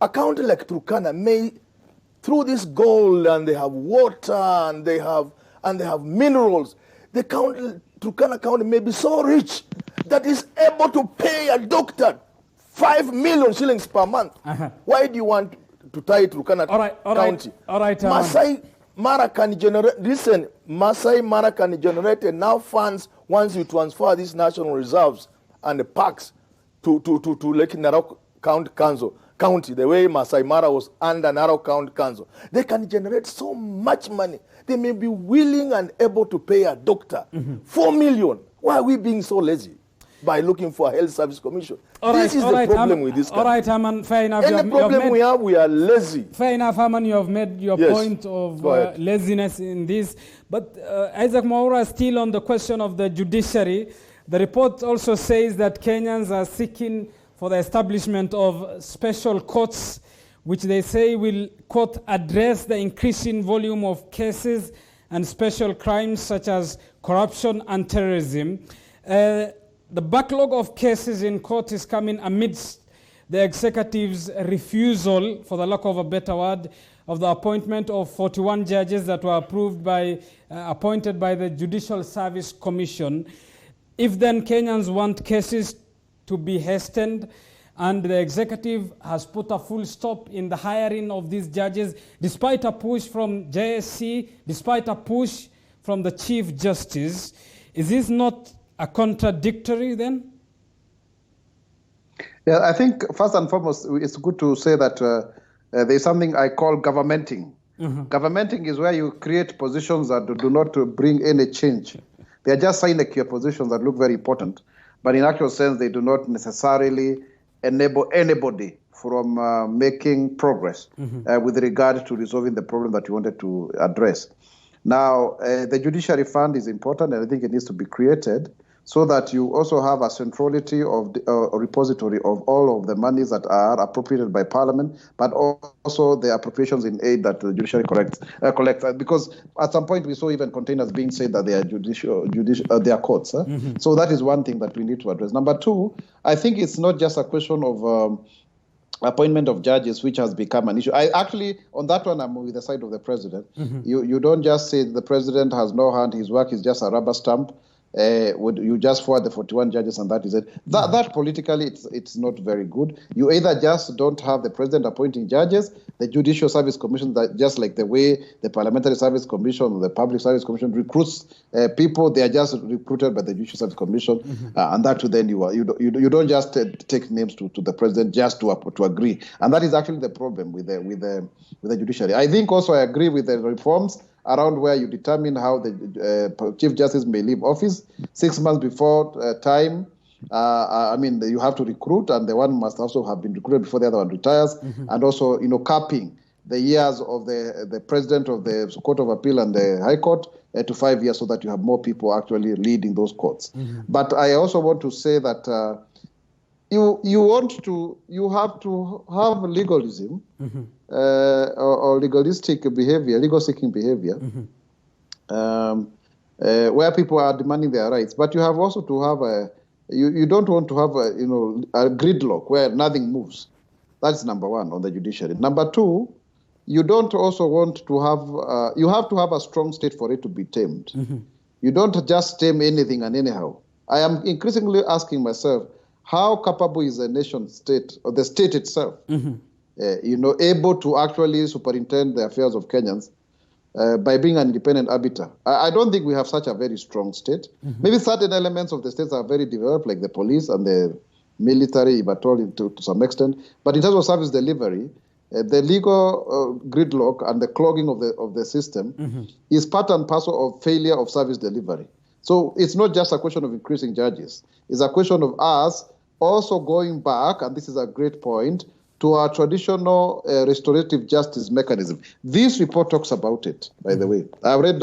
a county like Turkana may, through this gold, and they have water, and they have minerals, the county, Turkana County may be so rich that is able to pay a doctor 5 million shillings per month. Why do you want to tie Turkana County? Masai Mara can generate, listen, Masai Mara can generate enough funds once you transfer these national reserves and the parks to Lake Narok County, the way Masai Mara was under Narok County Council. They can generate so much money. They may be willing and able to pay a doctor 4 million. Why are we being so lazy? By looking for a health service commission. This is the problem with this country. All right, Aman, fair enough. Any problem we have, we are lazy. Fair enough, Aman, you have made your point of laziness in this. But Isaac Mwaura, still on the question of the judiciary, the report also says that Kenyans are seeking for the establishment of special courts, which they say will, quote, address the increasing volume of cases and special crimes such as corruption and terrorism. The backlog of cases in court is coming amidst the executive's refusal, for the lack of a better word, of the appointment of 41 judges that were appointed by the Judicial Service Commission. If then Kenyans want cases to be hastened, and the executive has put a full stop in the hiring of these judges, despite a push from JSC, despite a push from the Chief Justice. Is this not a contradictory then? Yeah, I think first and foremost, it's good to say that there's something I call governmenting. Governmenting is where you create positions that do not bring any change. They are just sinecure positions that look very important, but in actual sense, they do not necessarily enable anybody from making progress with regard to resolving the problem that you wanted to address. Now, the judiciary fund is important, and I think it needs to be created so that you also have a centrality of a repository of all of the monies that are appropriated by Parliament, but also the appropriations in aid that the judiciary collects. Because at some point we saw even containers being said that they are they are courts. So that is one thing that we need to address. Number two, I think it's not just a question of appointment of judges, which has become an issue. I actually, on that one, I'm with the side of the president. You don't just say the president has no hand, his work is just a rubber stamp. Would you just forward the 41 judges and that is it? That politically, it's not very good. You either just don't have the president appointing judges, the Judicial Service Commission, that just like the way the Parliamentary Service Commission or the Public Service Commission recruits people, they are just recruited by the Judicial Service Commission, and that to then you don't just take names to the president just to agree, and that is actually the problem with the judiciary. I think also I agree with the reforms around where you determine how the Chief Justice may leave office 6 months before time. I mean, you have to recruit, and the one must also have been recruited before the other one retires, and also, capping the years of the president of the Court of Appeal and the High Court to 5 years, so that you have more people actually leading those courts. But I also want to say that you have to have legalism or legalistic behavior, legal-seeking behavior, where people are demanding their rights. But you have also to have you don't want to have a gridlock where nothing moves. That's number one on the judiciary. Number two, you don't also want to have you have to have a strong state for it to be tamed. You don't just tame anything and anyhow. I am increasingly asking myself, how capable is a nation state or the state itself, able to actually superintend the affairs of Kenyans by being an independent arbiter? I don't think we have such a very strong state. Maybe certain elements of the states are very developed, like the police and the military, if at all, to some extent. But in terms of service delivery, the legal gridlock and the clogging of the system is part and parcel of failure of service delivery. So it's not just a question of increasing judges. It's a question of us also going back, and this is a great point, to our traditional restorative justice mechanism. This report talks about it, by the way. I've read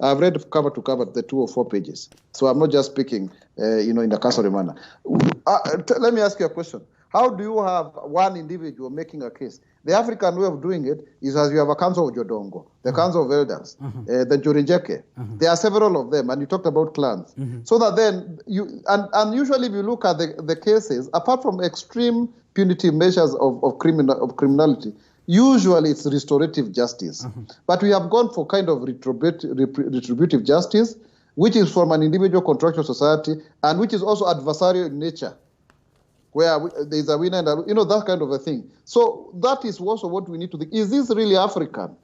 I've read cover to cover the 2 or 4 pages. So I'm not just speaking, in a cursory manner. Let me ask you a question. How do you have one individual making a case? The African way of doing it is as you have a council of Jodongo, the council of elders, the Jurinjeke. There are several of them, and you talked about clans. So that then and usually if you look at the cases, apart from extreme punitive measures of criminality, usually it's restorative justice. But we have gone for kind of retributive justice, which is from an individual contractual society, and which is also adversarial in nature, where there's a winner and that kind of a thing. So that is also what we need to think. Is this really African?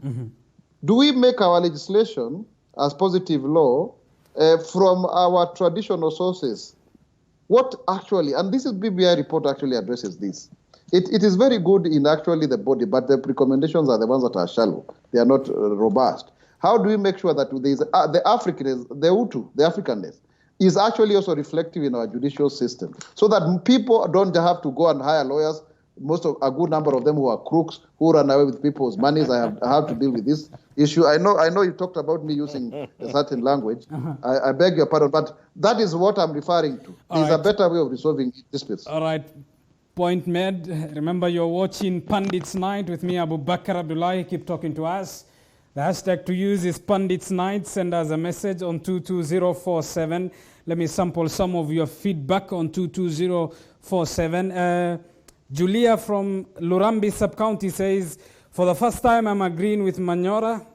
Do we make our legislation as positive law from our traditional sources? What actually, and this is BBI report actually addresses this. It is very good in actually the body, but the recommendations are the ones that are shallow. They are not robust. How do we make sure that there is the Africanness, the Utu, the Africanness, is actually also reflective in our judicial system, so that people don't have to go and hire lawyers, a good number of them who are crooks, who run away with people's monies. I have to deal with this issue. I know you talked about me using a certain language. I beg your pardon, but that is what I'm referring to. There's a better way of resolving disputes. All right. Point made. Remember, you're watching Pundits Night with me, Abu Bakr Abdullahi. Keep talking to us. The hashtag to use is Pundits Night. Send us a message on 22047. Let me sample some of your feedback on 22047. Julia from Lurambi Sub-County says, for the first time, I'm agreeing with Manyora.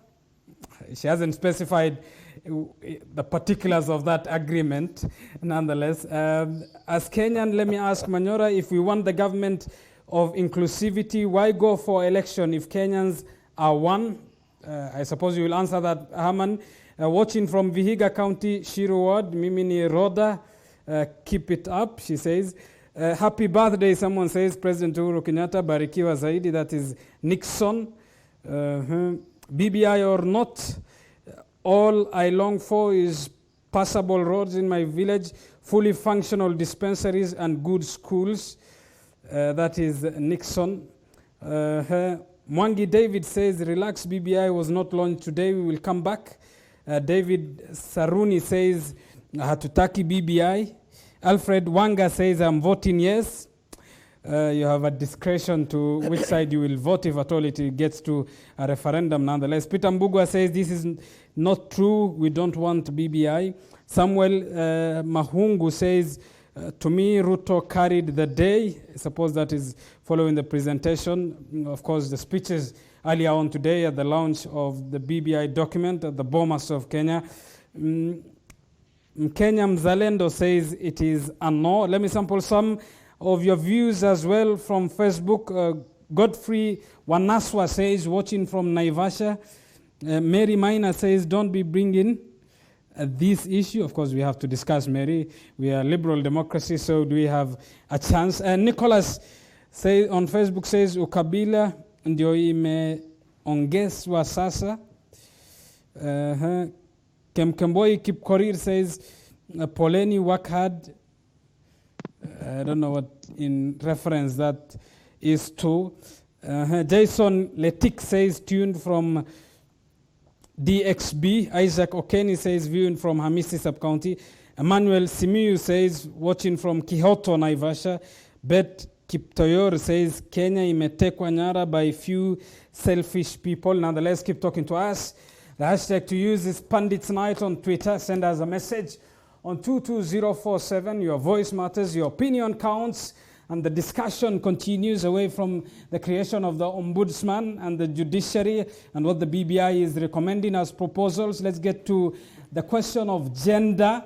She hasn't specified the particulars of that agreement, nonetheless. As Kenyan, let me ask Manyora, if we want the government of inclusivity, why go for election if Kenyans are one? I suppose you will answer that, Herman. Watching from Vihiga County, Shiro Ward, Mimini Roda, keep it up, she says. Happy birthday, someone says, President Uhuru Kenyatta, Barikiwa Zaidi, that is Nixon. BBI or not, all I long for is passable roads in my village, fully functional dispensaries and good schools. That is Nixon. Mwangi David says, relax, BBI was not launched today, we will come back. David Saruni says, hatutaki BBI. Alfred Wanga says, I'm voting yes. You have a discretion to which side you will vote if at all it gets to a referendum nonetheless. Peter Mbugwa says, this is not true, we don't want BBI. Samuel Mahungu says, to me, Ruto carried the day. I suppose that is following the presentation. Of course, the speeches earlier on today at the launch of the BBI document at the Bomas of Kenya. Kenya Mzalendo says it is a no. Let me sample some of your views as well from Facebook. Godfrey Wanaswa says, watching from Naivasha. Mary Minor says, don't be bringing this issue. Of course, we have to discuss, Mary. We are liberal democracy, so do we have a chance? Nicholas say, on Facebook says, ukabila ndio imeongezwa sasa. Kemkemboi Kipkorir says, Poleni, work hard. I don't know what in reference that is to. Jason Letik says, tuned from DXB. Isaac Okeni says, viewing from Hamisi Sub-County. Emmanuel Simiyu says, watching from Kihoto, Naivasha. Bet Kiptoyor says, Kenya imetekwa nyara by few selfish people. Nonetheless, keep talking to us. The hashtag to use is Pundits Night on Twitter. Send us a message on 22047. Your voice matters, your opinion counts, and the discussion continues away from the creation of the Ombudsman and the judiciary and what the BBI is recommending as proposals. Let's get to the question of gender.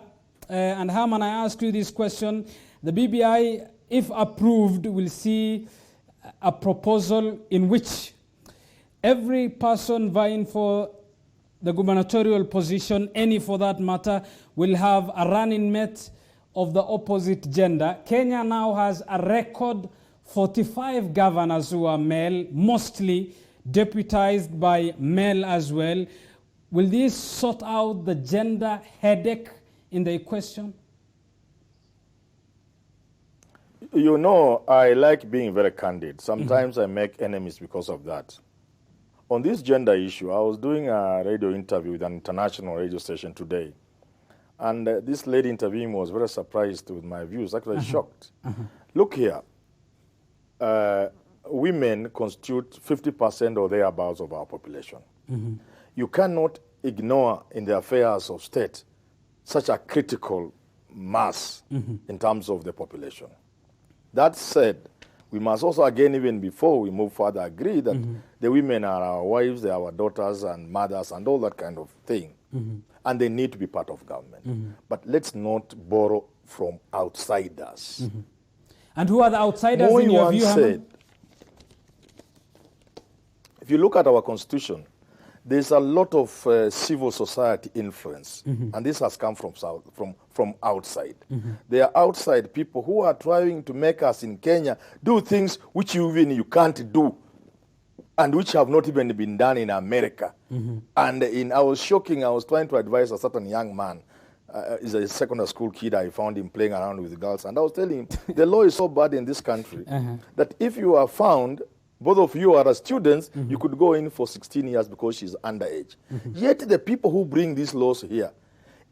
And Herman, I ask you this question. The BBI, if approved, will see a proposal in which every person vying for the gubernatorial position, any for that matter, will have a running mate of the opposite gender. Kenya now has a record 45 governors who are male, mostly deputized by male as well. Will this sort out the gender headache in the equation? You know, I like being very candid. Sometimes I make enemies because of that. On this gender issue, I was doing a radio interview with an international radio station today. And this lady interviewing me was very surprised with my views, actually shocked. Look here, women constitute 50% or thereabouts of our population. You cannot ignore in the affairs of state such a critical mass in terms of the population. That said, we must also, again, even before we move further, agree that the women are our wives, they are our daughters and mothers and all that kind of thing. And they need to be part of government. But let's not borrow from outsiders. And who are the outsiders in your view, said, if you look at our constitution, there's a lot of civil society influence, and this has come from outside. They are outside people who are trying to make us in Kenya do things which even you can't do, and which have not even been done in America. And I was shocking, I was trying to advise a certain young man, he's a secondary school kid, I found him playing around with girls, and I was telling him, the law is so bad in this country that if you are found, both of you are students, you could go in for 16 years because she's underage. Yet the people who bring these laws here,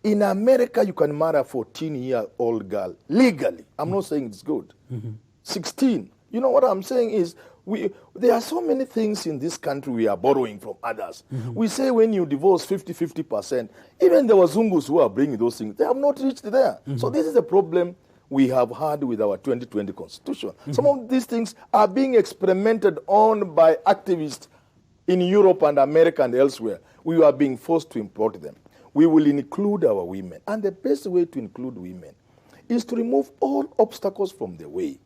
in America you can marry a 14-year-old girl legally. I'm not saying it's good. 16. You know what I'm saying is, there are so many things in this country we are borrowing from others. We say when you divorce 50%, even the Wazungus who are bringing those things, they have not reached there. So this is a problem we have had with our 2020 constitution. Some of these things are being experimented on by activists in Europe and America and elsewhere. We are being forced to import them. we will include our women. And the best way to include women is to remove all obstacles from the way.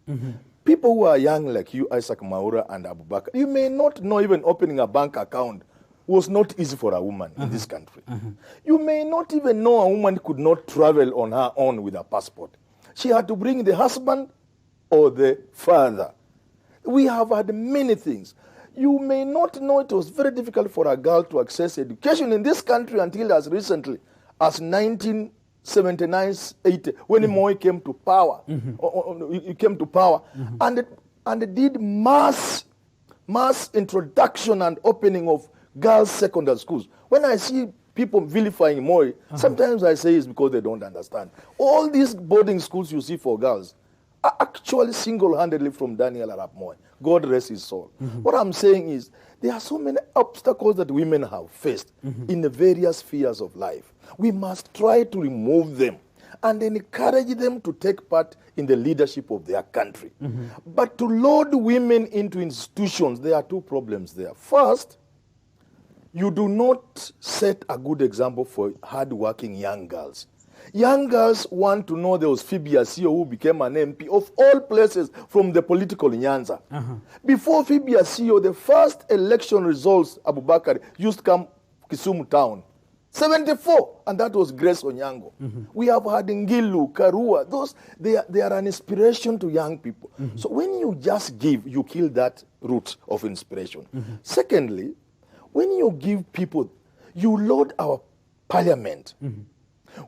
People who are young like you, Isaac Maura and Abubakar, you may not know even opening a bank account was not easy for a woman in this country. You may not even know a woman could not travel on her own with a passport. She had to bring the husband or the father. We have had many things. You may not know it was very difficult for a girl to access education in this country until as recently as 1979, 80, when Moi came to power. He came to power and did mass introduction and opening of girls' secondary schools. When I see people vilifying Moi, sometimes I say it's because they don't understand. All these boarding schools you see for girls are actually single-handedly from Daniel Arap Moi. God rest his soul. What I'm saying is there are so many obstacles that women have faced in the various spheres of life. We must try to remove them and encourage them to take part in the leadership of their country. But to load women into institutions, there are two problems there. First, you do not set a good example for hard-working young girls. Young girls want to know there was Phoebe Asio who became an MP of all places from the political Nyanza. Before Phoebe Asio, the first election results, Abubakar, used to come Kisumu town. 74, and that was Grace Onyango. We have had Ngilu, Karua, those, they are an inspiration to young people. So when you just give, you kill that root of inspiration. Secondly, when you give people, you load our parliament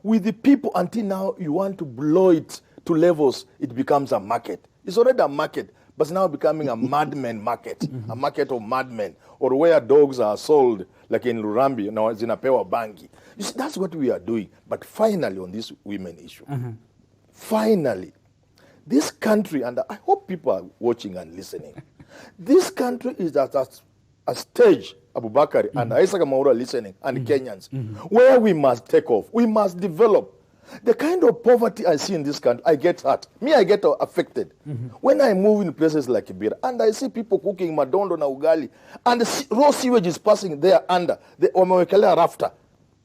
with the people until now you want to blow it to levels, it becomes a market. It's already a market, but it's now becoming a madman market, a market of madmen, or where dogs are sold, like in Lurambi, you know, Zinapewa Bangi. You see, that's what we are doing. But finally, on this women issue, finally, this country, and I hope people are watching and listening, this country is at a stage, Abubakar and Isaac Maura listening, and Kenyans, where we must take off. We must develop. The kind of poverty I see in this country, I get hurt. Me, I get affected. When I move in places like Kibera, and I see people cooking madondo na ugali, and the raw sewage is passing there under, the omewekele rafter,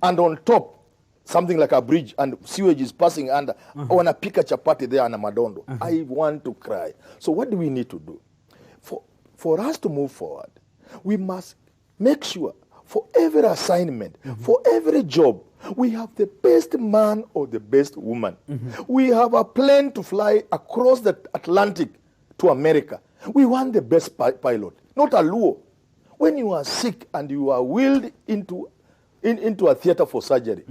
and on top, something like a bridge, and sewage is passing under, wanapika chapati there and a madondo. I want to cry. So what do we need to do? For us to move forward, we must make sure for every assignment, for every job, we have the best man or the best woman. We have a plane to fly across the Atlantic to America. We want the best pilot, not a Luo. When you are sick and you are wheeled into a theater for surgery,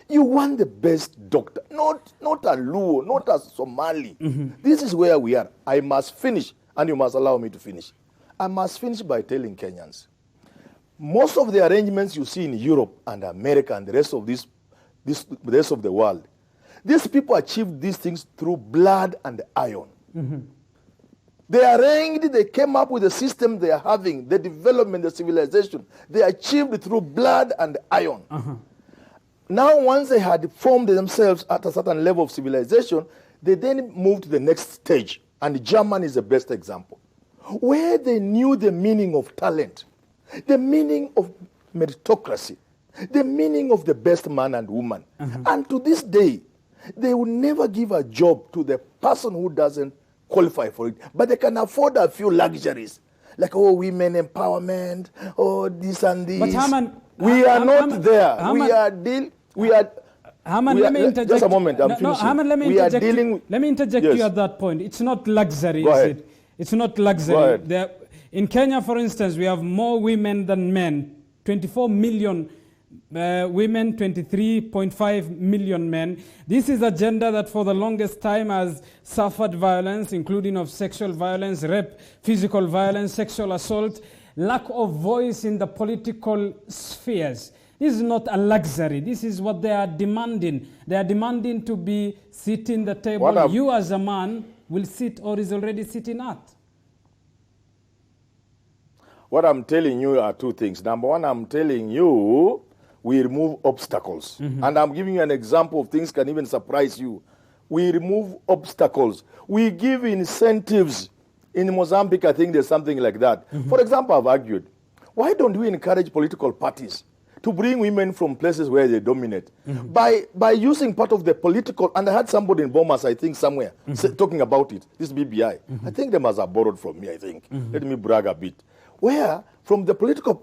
you want the best doctor, not a Luo, not a Somali. This is where we are. I must finish, and you must allow me to finish. I must finish by telling Kenyans, most of the arrangements you see in Europe and America and the rest of the rest of the world, these people achieved these things through blood and iron. They arranged, they came up with the system they are having, the development, the civilization. They achieved through blood and iron. Now, once they had formed themselves at a certain level of civilization, they then moved to the next stage. And Germany is the best example, where they knew the meaning of talent, the meaning of meritocracy, the meaning of the best man and woman. And to this day, they will never give a job to the person who doesn't qualify for it. But they can afford a few luxuries, like, oh, women empowerment, oh, this and this. But Haman, we are not there. Haman, Haman, let me interject. Just a moment, I'm finishing. No, Haman, let me interject. Let me interject you at that point. It's not luxury, Go is ahead. it? It's not luxury. In Kenya, for instance, we have more women than men. 24 million women, 23.5 million men. This is a gender that for the longest time has suffered violence, including of sexual violence, rape, physical violence, sexual assault, lack of voice in the political spheres. This is not a luxury. This is what they are demanding. They are demanding to be sitting the table. You as a man will sit or is already sitting at. What I'm telling you are two things. Number one, I'm telling you we remove obstacles. And I'm giving you an example of things can even surprise you. We remove obstacles. We give incentives. In Mozambique, I think there's something like that. For example, I've argued, why don't we encourage political parties to bring women from places where they dominate by using part of the political. And I had somebody in Bomas, I think, somewhere talking about it. This BBI. I think they must have borrowed from me, I think. Let me brag a bit. Where, from the political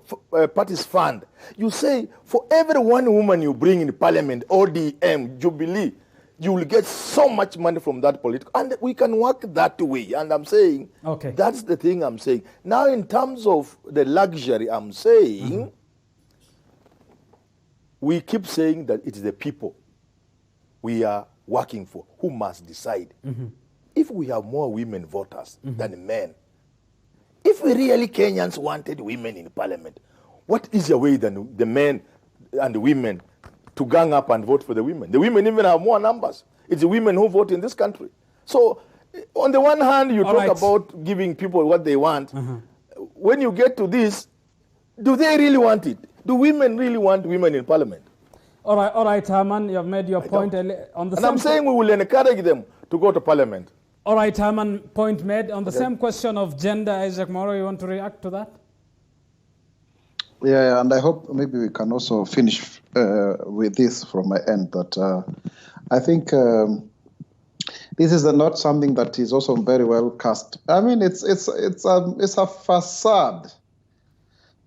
parties fund, you say, for every one woman you bring in parliament, ODM, Jubilee, you will get so much money from that political. And we can work that way. And I'm saying, that's the thing I'm saying. Now, in terms of the luxury, I'm saying, we keep saying that it's the people we are working for who must decide. If we have more women voters than men, if we really Kenyans wanted women in parliament, what easier way than the men and the women to gang up and vote for the women? The women even have more numbers. It's the women who vote in this country. So, on the one hand, you talk about giving people what they want. When you get to this, do they really want it? Do women really want women in parliament? All right, Herman, you have made your point. On the and I'm saying we will encourage them to go to parliament. All right, Herman, point made. On the same question of gender, Isaac Moro, you want to react to that? Yeah, and I hope maybe we can also finish with this from my end, that I think this is not something that is also very well cast. I mean, it's a facade.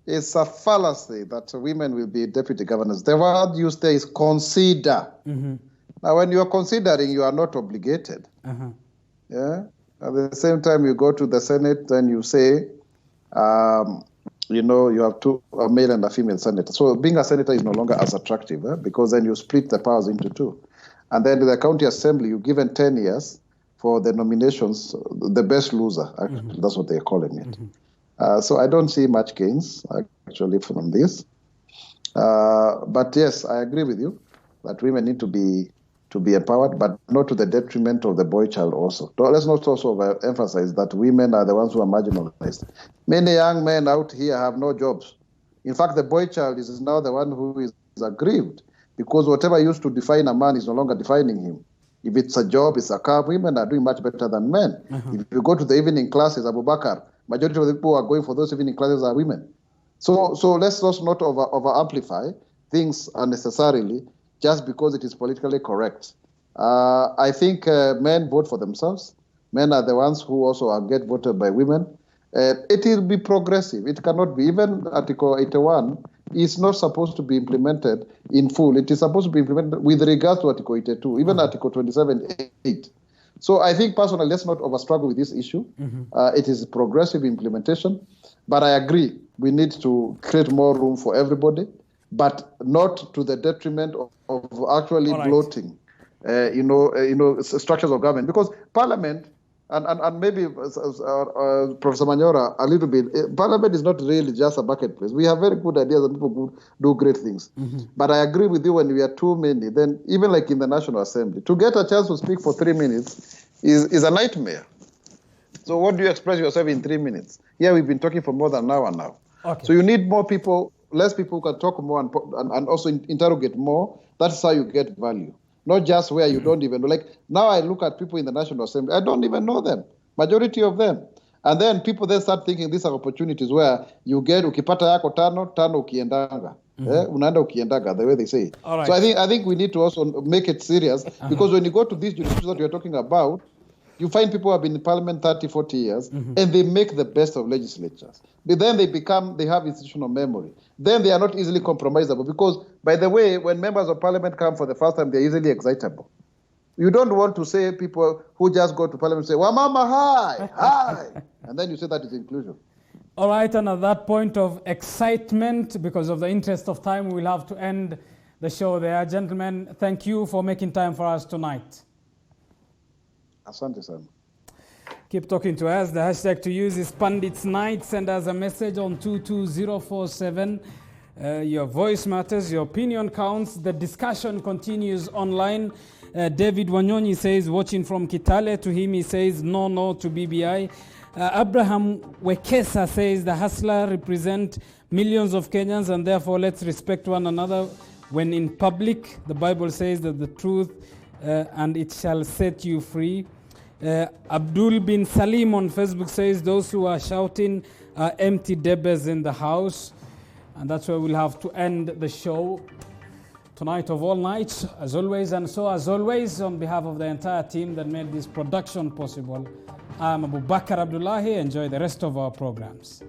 It's a fallacy that women will be deputy governors. The word used there is consider. Now, when you are considering, you are not obligated. Yeah. At the same time, you go to the Senate, then you say, you have a male and a female senator. So being a senator is no longer as attractive, because then you split the powers into two. And then the county assembly, you're given 10 years for the nominations, the best loser, actually, that's what they're calling it. So I don't see much gains, actually, from this. But yes, I agree with you that women need to be empowered, but not to the detriment of the boy child also. Let's not also emphasize that women are the ones who are marginalized. Many young men out here have no jobs. In fact, the boy child is now the one who is aggrieved, because whatever used to define a man is no longer defining him. If it's a job, it's a car, women are doing much better than men. If you go to the evening classes, Abu Bakr, majority of the people who are going for those evening classes are women. So let's just not over-amplify things unnecessarily just because it is politically correct. I think men vote for themselves. Men are the ones who also get voted by women. It will be progressive. It cannot be. Even Article 81 is not supposed to be implemented in full. It is supposed to be implemented with regards to Article 82, even Article 27.8. So I think personally, let's not over-struggle with this issue. It is progressive implementation. But I agree, we need to create more room for everybody, but not to the detriment of actually bloating, structures of government. Because Parliament, and maybe Professor Manyora a little bit, Parliament is not really just a bucket place. We have very good ideas and people who do great things. But I agree with you, when we are too many, then even like in the National Assembly, to get a chance to speak for 3 minutes is a nightmare. So what do you express yourself in 3 minutes? Here we've been talking for more than an hour now. So you need more people, less people who can talk more and also interrogate more. That's how you get value. Not just where you don't even know. Like now I look at people in the National Assembly, I don't even know them, majority of them. And then people then start thinking these are opportunities where you get, ukipata yako tano ukiendanga. Unaenda ukiendaga, the way they say it. So I think we need to also make it serious, because when you go to these jurisdictions that you're talking about, you find people who have been in parliament 30, 40 years, and they make the best of legislatures. But then they have institutional memory. Then they are not easily compromisable, because, by the way, when members of parliament come for the first time, they're easily excitable. You don't want to say people who just go to parliament and say, Wamama, hi, and then you say that is inclusion. All right, and at that point of excitement, because of the interest of time, we'll have to end the show there. Gentlemen, thank you for making time for us tonight. Asante sana. Keep talking to us. The hashtag to use is Pundits Night. Send us a message on 22047. Your voice matters. Your opinion counts. The discussion continues online. David Wanyonyi says, watching from Kitale. To him, he says, no to BBI. Abraham Wekesa says, the hustler represent millions of Kenyans, and therefore let's respect one another when in public. The Bible says that the truth and it shall set you free. Abdul bin Salim on Facebook says, those who are shouting are empty debas in the house. And that's where we'll have to end the show tonight of all nights, as always. And so, as always, on behalf of the entire team that made this production possible, I'm Abu Bakr Abdullahi. Enjoy the rest of our programs.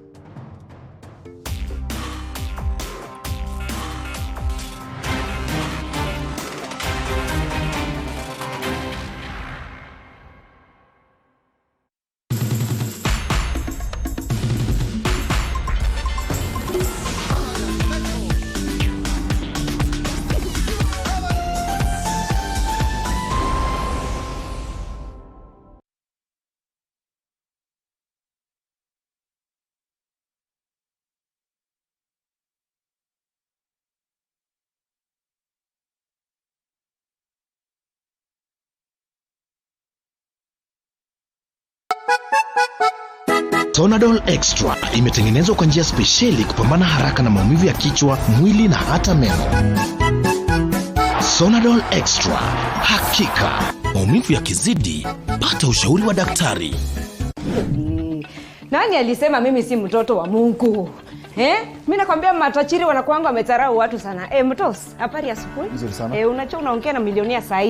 Sonadol Extra imetengenezwa kwa njia spesheli kupambana haraka na maumivu ya kichwa, mwili na hata meno. Sonadol Extra, hakika maumivu yakizidi, pata ushauri wa daktari. Nani alisema mimi si mtoto wa Mungu? Mimi nakwambia matajiri wanakuanga wametarau watu sana. Mtos, habari ya asubuhi? Nzuri sana. Unacho unaongea na milionia sahi.